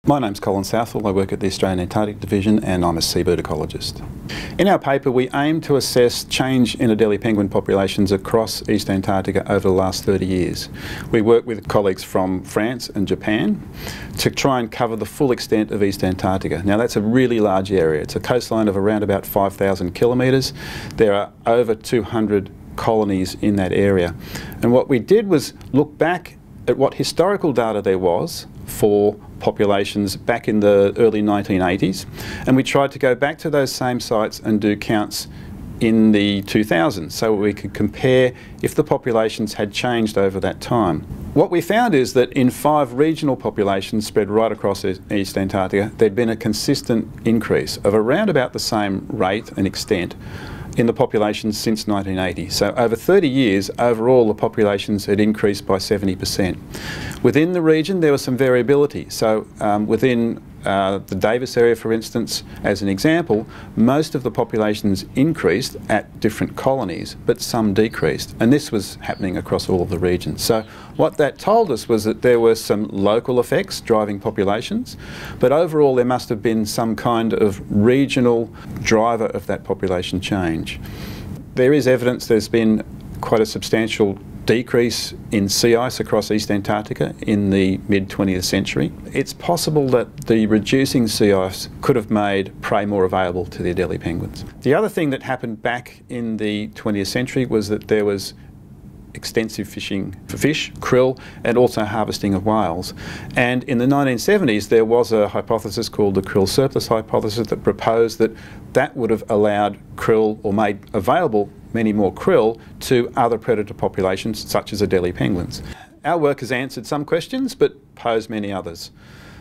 My name's Colin Southall. I work at the Australian Antarctic Division and I'm a seabird ecologist. In our paper we aim to assess change in Adélie penguin populations across East Antarctica over the last 30 years. We work with colleagues from France and Japan to try and cover the full extent of East Antarctica. Now that's a really large area. It's a coastline of around about 5,000 kilometres. There are over 200 colonies in that area. And what we did was look back at what historical data there was for populations back in the early 1980s, and we tried to go back to those same sites and do counts in the 2000s so we could compare if the populations had changed over that time. What we found is that in 5 regional populations spread right across East Antarctica, there'd been a consistent increase of around about the same rate and extent in the populations since 1980. So over 30 years, overall the populations had increased by 70%. Within the region there was some variability. So within the Davis area, for instance, as an example, most of the populations increased at different colonies, but some decreased. And this was happening across all of the regions. So what that told us was that there were some local effects driving populations, but overall there must have been some kind of regional driver of that population change. There is evidence there's been quite a substantial decrease in sea ice across East Antarctica in the mid-20th century. It's possible that the reducing sea ice could have made prey more available to the Adélie penguins. The other thing that happened back in the 20th century was that there was extensive fishing for fish, krill, and also harvesting of whales. And in the 1970s there was a hypothesis called the krill surplus hypothesis that proposed that that would have allowed krill, or made available many more krill, to other predator populations such as Adélie penguins. Our work has answered some questions but posed many others.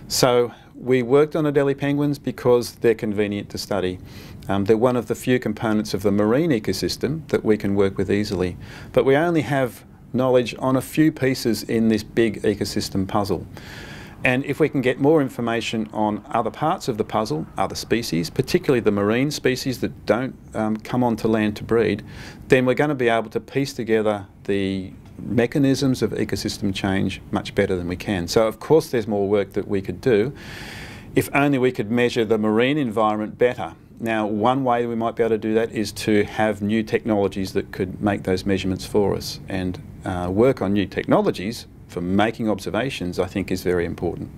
So we worked on Adélie penguins because they're convenient to study. They're one of the few components of the marine ecosystem that we can work with easily. But we only have knowledge on a few pieces in this big ecosystem puzzle. And if we can get more information on other parts of the puzzle, other species, particularly the marine species that don't come onto land to breed, then we're going to be able to piece together the mechanisms of ecosystem change much better than we can. So of course there's more work that we could do if only we could measure the marine environment better. Now one way we might be able to do that is to have new technologies that could make those measurements for us, and work on new technologies for making observations I think is very important.